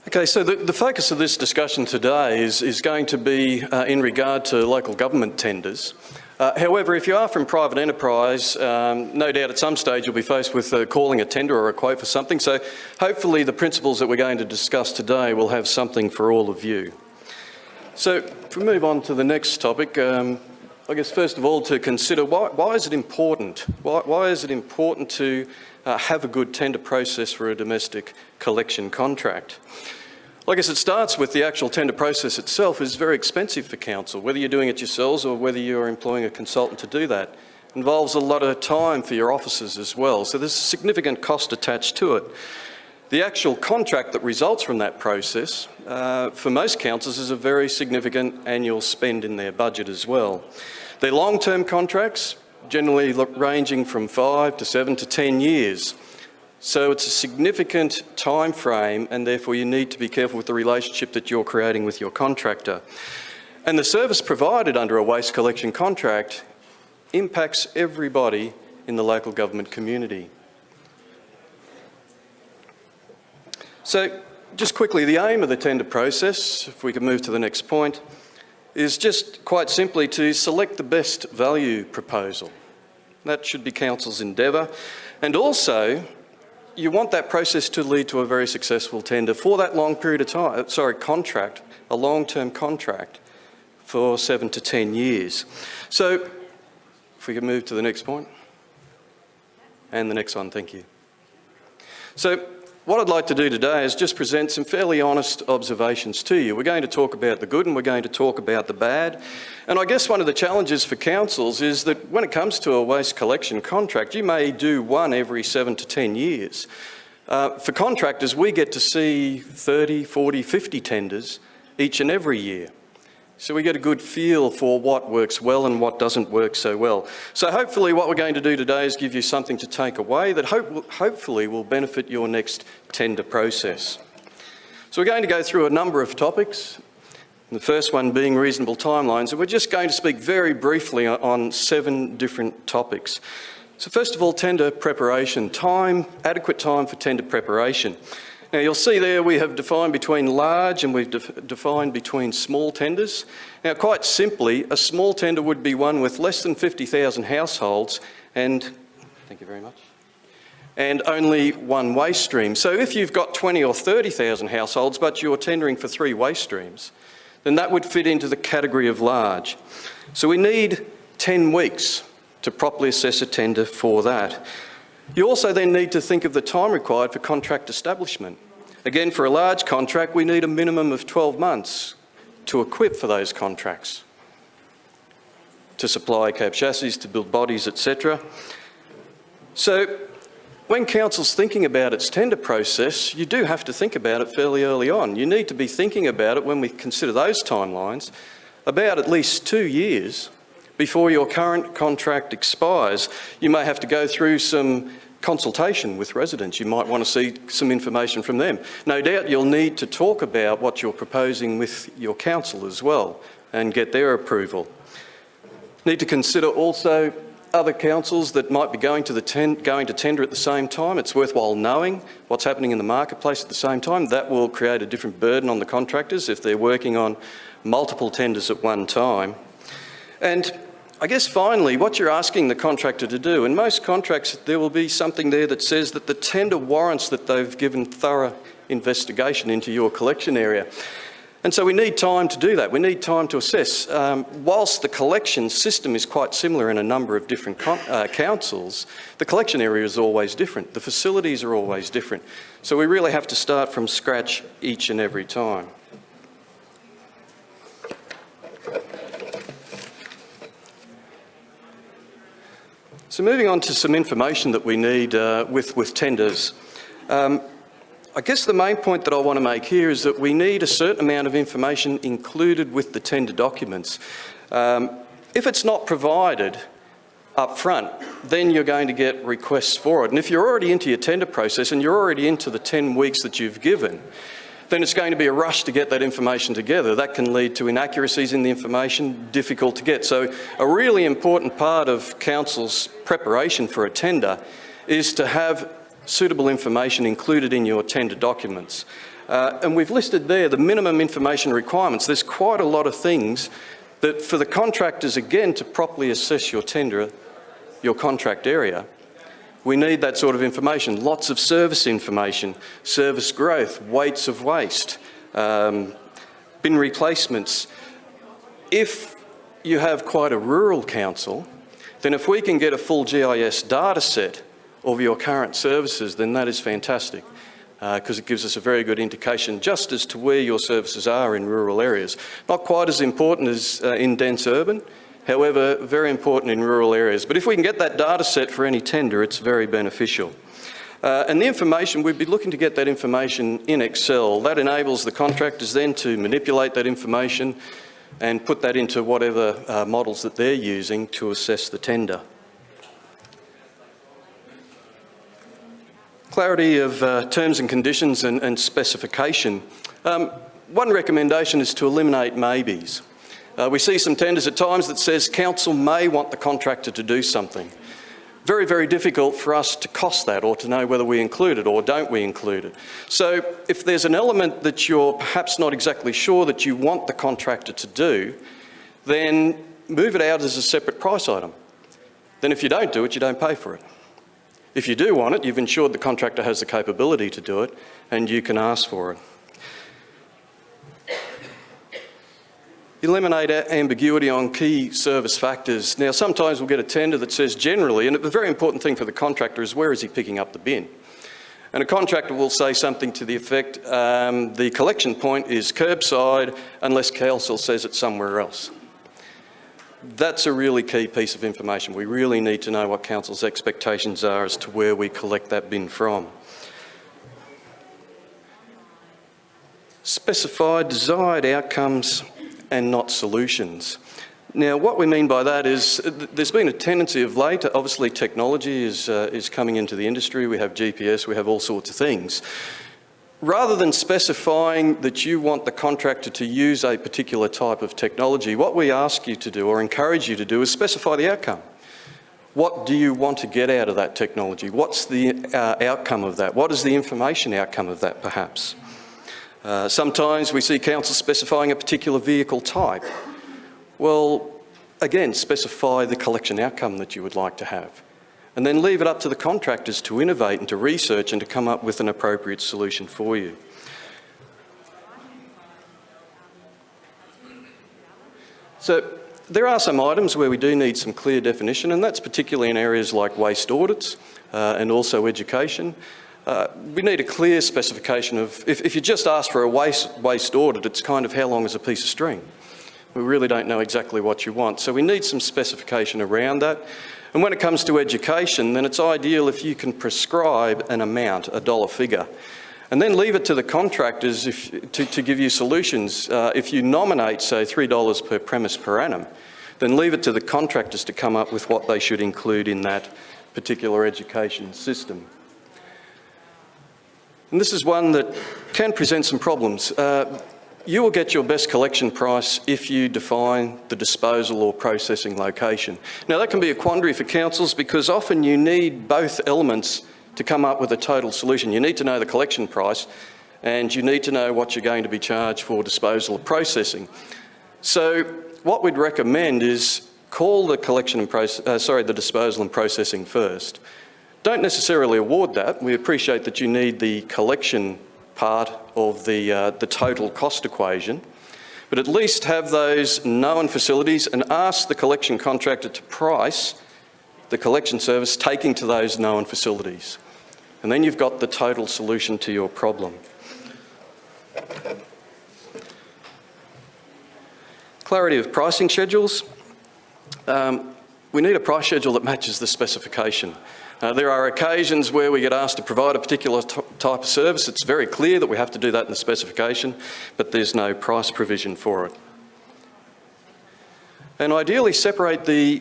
Okay, so the focus of this discussion today is going to be in regard to local government tenders. However, if you are from private enterprise, no doubt at some stage you'll be faced with calling a tender or a quote for something, so hopefully the principles that we're going to discuss today will have something for all of you. So if we move on to the next topic, I guess first of all to consider why is it important? Why is it important to have a good tender process for a domestic collection contract? Well, I guess it starts with the actual tender process itself is very expensive for council, whether you're doing it yourselves or whether you're employing a consultant to do that. It involves a lot of time for your officers as well, so there's a significant cost attached to it. The actual contract that results from that process, for most councils, is a very significant annual spend in their budget as well. They're long-term contracts, generally ranging from 5 to 7 to 10 years. So it's a significant time frame, and therefore you need to be careful with the relationship that you're creating with your contractor. And the service provided under a waste collection contract impacts everybody in the local government community. So just quickly, the aim of the tender process, if we can move to the next point, is just quite simply to select the best value proposal. That should be council's endeavour. And also, you want that process to lead to a very successful tender for that long period of time, contract, a long-term contract for 7 to 10 years. So, if we can move to the next point. And the next one, thank you. So, what I'd like to do today is just present some fairly honest observations to you. We're going to talk about the good and we're going to talk about the bad. And I guess one of the challenges for councils is that when it comes to a waste collection contract, you may do one every 7 to 10 years. For contractors, we get to see 30, 40, 50 tenders each and every year. So we get a good feel for what works well and what doesn't work so well. So hopefully what we're going to do today is give you something to take away that hopefully will benefit your next tender process. So we're going to go through a number of topics, the first one being reasonable timelines, and we're just going to speak very briefly on 7 different topics. So first of all, tender preparation, adequate time for tender preparation. Now you'll see there we have defined between large and we've defined between small tenders. Now quite simply, a small tender would be one with less than 50,000 households and, thank you very much, and only one waste stream. So if you've got 20 or 30,000 households but you're tendering for 3 waste streams, then that would fit into the category of large. So we need 10 weeks to properly assess a tender for that. You also then need to think of the time required for contract establishment. Again, for a large contract, we need a minimum of 12 months to equip for those contracts, to supply cab chassis, to build bodies, etc. So when council's thinking about its tender process, you do have to think about it fairly early on. You need to be thinking about it when we consider those timelines about at least 2 years before your current contract expires. You may have to go through some consultation with residents. You might want to see some information from them. No doubt you'll need to talk about what you're proposing with your council as well and get their approval. Need to consider also other councils that might be going to tender at the same time. It's worthwhile knowing what's happening in the marketplace at the same time. That will create a different burden on the contractors if they're working on multiple tenders at one time. And I guess finally, what you're asking the contractor to do, in most contracts there will be something there that says that the tender warrants that they've given thorough investigation into your collection area. And so we need time to do that. We need time to assess. Whilst the collection system is quite similar in a number of different councils, the collection area is always different. The facilities are always different. So we really have to start from scratch each and every time. So moving on to some information that we need with tenders. I guess the main point that I want to make here is that we need a certain amount of information included with the tender documents. If it's not provided up front, then you're going to get requests for it. And if you're already into your tender process and you're already into the 10 weeks that you've given, then it's going to be a rush to get that information together. That can lead to inaccuracies in the information, difficult to get. So a really important part of council's preparation for a tender is to have suitable information included in your tender documents. And we've listed there the minimum information requirements. There's quite a lot of things that for the contractors, again, to properly assess your tender, your contract area, we need that sort of information. Lots of service information, service growth, weights of waste, bin replacements. If you have quite a rural council, then if we can get a full GIS data set of your current services, then that is fantastic, because it gives us a very good indication just as to where your services are in rural areas. Not quite as important as in dense urban, however, very important in rural areas. But if we can get that data set for any tender, it's very beneficial. And the information, we'd be looking to get that information in Excel. That enables the contractors then to manipulate that information and put that into whatever models that they're using to assess the tender. Clarity of terms and conditions and specification. One recommendation is to eliminate maybes. We see some tenders at times that says council may want the contractor to do something. Very, very difficult for us to cost that or to know whether we include it or don't we include it. So if there's an element that you're perhaps not exactly sure that you want the contractor to do, then move it out as a separate price item. Then if you don't do it, you don't pay for it. If you do want it, you've ensured the contractor has the capability to do it and you can ask for it. Eliminate ambiguity on key service factors. Now, sometimes we'll get a tender that says generally, and the very important thing for the contractor is where is he picking up the bin? And a contractor will say something to the effect, the collection point is curbside unless council says it's somewhere else. That's a really key piece of information. We really need to know what council's expectations are as to where we collect that bin from. Specify desired outcomes and not solutions. Now, what we mean by that is there's been a tendency of late, obviously technology is coming into the industry, we have GPS, we have all sorts of things. Rather than specifying that you want the contractor to use a particular type of technology, what we ask you to do or encourage you to do is specify the outcome. What do you want to get out of that technology? What's the outcome of that? What is the information outcome of that, perhaps? Sometimes we see council specifying a particular vehicle type. Well, again, specify the collection outcome that you would like to have. And then leave it up to the contractors to innovate and to research and to come up with an appropriate solution for you. So there are some items where we do need some clear definition, and that's particularly in areas like waste audits and also education. We need a clear specification of, if you just ask for a waste audit, it's kind of how long is a piece of string? We really don't know exactly what you want. So we need some specification around that. And when it comes to education, then it's ideal if you can prescribe an amount, a dollar figure, and then leave it to the contractors to give you solutions. If you nominate, say, $3 per premise per annum, then leave it to the contractors to come up with what they should include in that particular education system. And this is one that can present some problems. You will get your best collection price if you define the disposal or processing location. Now, that can be a quandary for councils because often you need both elements to come up with a total solution. You need to know the collection price and you need to know what you're going to be charged for disposal or processing. So what we'd recommend is call the the disposal and processing first. Don't necessarily award that. We appreciate that you need the collection part of the total cost equation, but at least have those known facilities and ask the collection contractor to price the collection service taking to those known facilities. And then you've got the total solution to your problem. Clarity of pricing schedules. We need a price schedule that matches the specification. There are occasions where we get asked to provide a particular type of service. It's very clear that we have to do that in the specification, but there's no price provision for it. And ideally separate the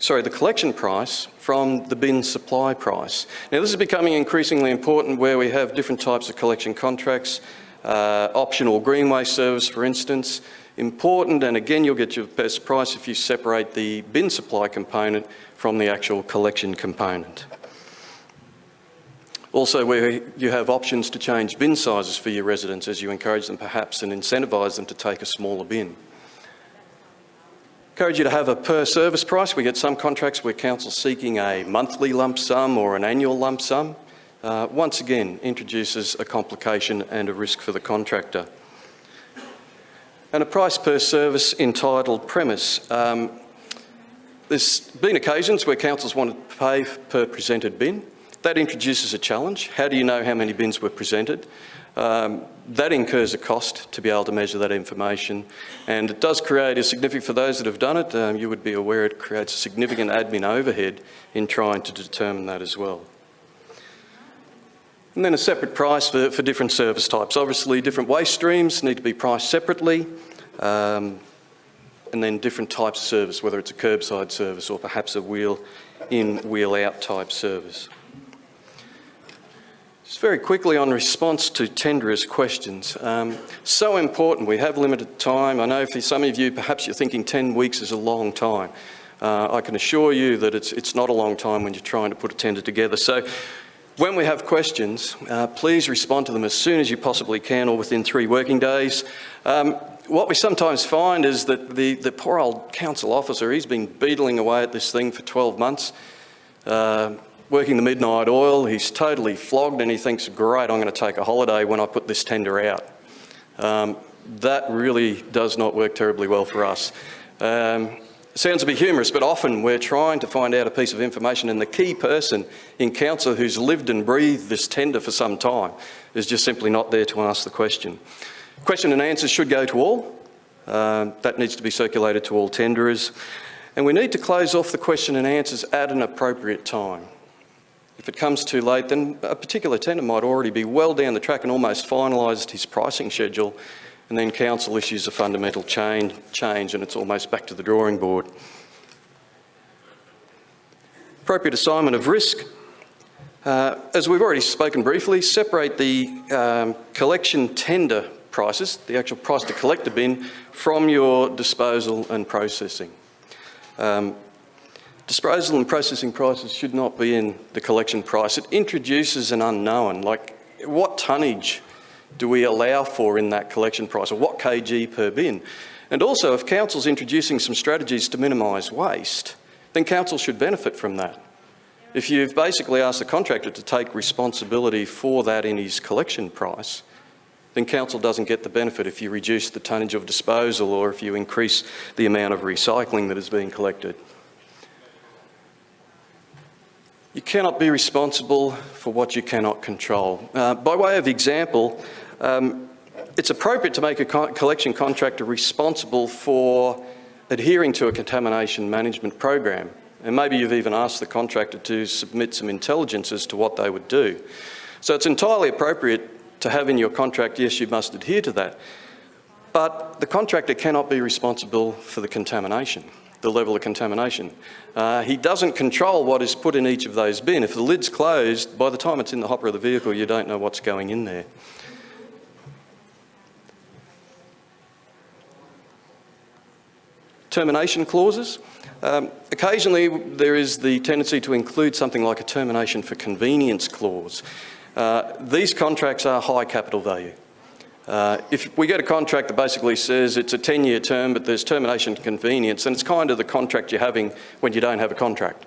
collection price from the bin supply price. Now, this is becoming increasingly important where we have different types of collection contracts, optional green waste service, for instance. Important, and again, you'll get your best price if you separate the bin supply component from the actual collection component. Also, where you have options to change bin sizes for your residents as you encourage them perhaps and incentivise them to take a smaller bin. Encourage you to have a per service price. We get some contracts where council's seeking a monthly lump sum or an annual lump sum. Once again, introduces a complication and a risk for the contractor. And a price per service entitled premise. There's been occasions where councils want to pay per presented bin. That introduces a challenge. How do you know how many bins were presented? That incurs a cost to be able to measure that information, and it does create a significant, for those that have done it, you would be aware it creates a significant admin overhead in trying to determine that as well. And then a separate price for different service types. Obviously, different waste streams need to be priced separately, and then different types of service, whether it's a curbside service or perhaps a wheel-in, wheel-out type service. Just very quickly on response to tenderers' questions. So important, we have limited time. I know for some of you, perhaps you're thinking 10 weeks is a long time. I can assure you that it's not a long time when you're trying to put a tender together. So when we have questions, please respond to them as soon as you possibly can or within 3 working days. What we sometimes find is that the poor old council officer, he's been beetling away at this thing for 12 months. Working the midnight oil, he's totally flogged and he thinks, great, I'm going to take a holiday when I put this tender out. That really does not work terribly well for us. Sounds a bit humorous, but often we're trying to find out a piece of information and the key person in council who's lived and breathed this tender for some time is just simply not there to ask the question. Question and answers should go to all. That needs to be circulated to all tenderers. And we need to close off the question and answers at an appropriate time. If it comes too late, then a particular tender might already be well down the track and almost finalised his pricing schedule, and then council issues a fundamental change and it's almost back to the drawing board. Appropriate assignment of risk. As we've already spoken briefly, separate the collection tender prices, the actual price to collect the bin, from your disposal and processing. Disposal and processing prices should not be in the collection price. It introduces an unknown, like what tonnage do we allow for in that collection price, or what kg per bin? And also, if council's introducing some strategies to minimise waste, then council should benefit from that. If you've basically asked the contractor to take responsibility for that in his collection price, then council doesn't get the benefit if you reduce the tonnage of disposal or if you increase the amount of recycling that is being collected. You cannot be responsible for what you cannot control. By way of example, it's appropriate to make a collection contractor responsible for adhering to a contamination management program. And maybe you've even asked the contractor to submit some intelligence as to what they would do. So it's entirely appropriate to have in your contract, yes, you must adhere to that. But the contractor cannot be responsible for the contamination, the level of contamination. He doesn't control what is put in each of those bins. If the lid's closed, by the time it's in the hopper of the vehicle, you don't know what's going in there. Termination clauses. Occasionally there is the tendency to include something like a termination for convenience clause. These contracts are high capital value. If we get a contract that basically says it's a 10-year term but there's termination convenience, then it's kind of the contract you're having when you don't have a contract.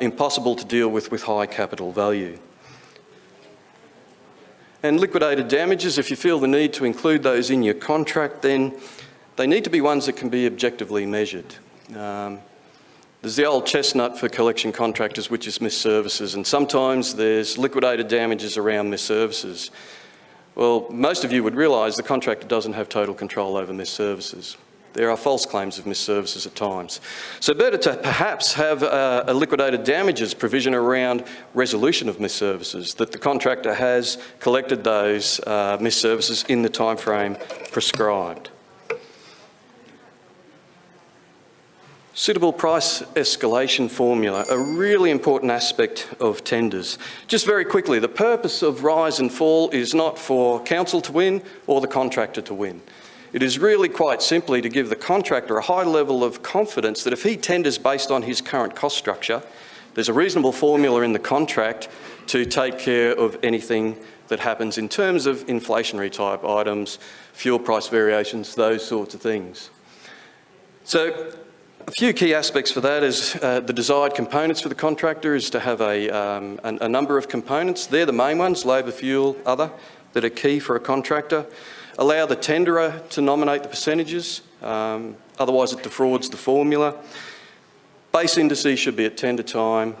Impossible to deal with high capital value. And liquidated damages, if you feel the need to include those in your contract, then they need to be ones that can be objectively measured. There's the old chestnut for collection contractors, which is missed services, and sometimes there's liquidated damages around missed services. Well, most of you would realise the contractor doesn't have total control over missed services. There are false claims of missed services at times. So better to perhaps have a liquidated damages provision around resolution of missed services, that the contractor has collected those missed services in the time frame prescribed. Suitable price escalation formula, a really important aspect of tenders. Just very quickly, the purpose of rise and fall is not for council to win or the contractor to win. It is really quite simply to give the contractor a high level of confidence that if he tenders based on his current cost structure, there's a reasonable formula in the contract to take care of anything that happens in terms of inflationary type items, fuel price variations, those sorts of things. So a few key aspects for that is the desired components for the contractor is to have a number of components. They're the main ones, labour, fuel, other, that are key for a contractor. Allow the tenderer to nominate the percentages, otherwise it defrauds the formula. Base indices should be at tender time,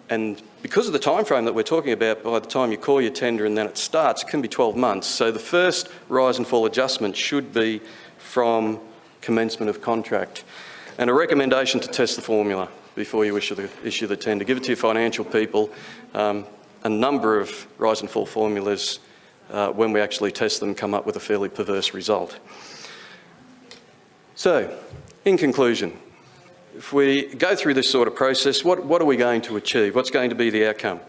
and because of the time frame that we're talking about, by the time you call your tender and then it starts, it can be 12 months. So the first rise and fall adjustment should be from commencement of contract. And a recommendation to test the formula before you issue the tender. Give it to your financial people. A number of rise and fall formulas, when we actually test them, come up with a fairly perverse result. So, in conclusion, if we go through this sort of process, what are we going to achieve? What's going to be the outcome?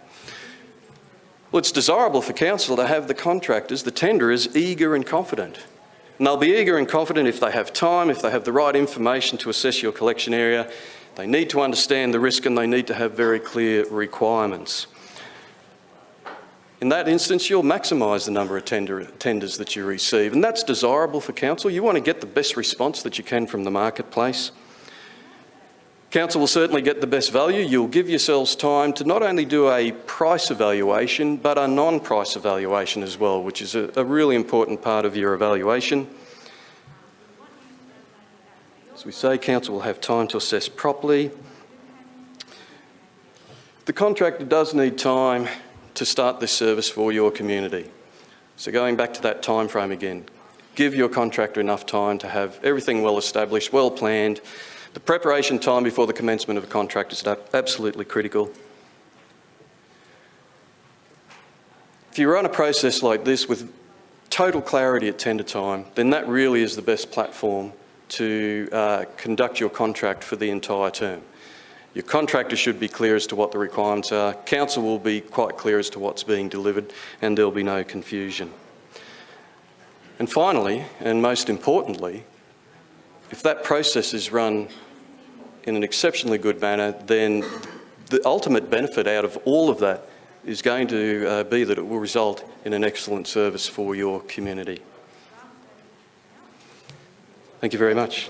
Well, it's desirable for council to have the contractors, the tenderers, eager and confident. And they'll be eager and confident if they have time, if they have the right information to assess your collection area. They need to understand the risk and they need to have very clear requirements. In that instance, you'll maximise the number of tenders that you receive, and that's desirable for council. You want to get the best response that you can from the marketplace. Council will certainly get the best value. You'll give yourselves time to not only do a price evaluation, but a non-price evaluation as well, which is a really important part of your evaluation. As we say, council will have time to assess properly. The contractor does need time to start this service for your community. So going back to that time frame again, give your contractor enough time to have everything well established, well planned. The preparation time before the commencement of a contract is absolutely critical. If you run a process like this with total clarity at tender time, then that really is the best platform to conduct your contract for the entire term. Your contractor should be clear as to what the requirements are, council will be quite clear as to what's being delivered, and there'll be no confusion. And finally, and most importantly, if that process is run in an exceptionally good manner, then the ultimate benefit out of all of that is going to be that it will result in an excellent service for your community. Thank you very much.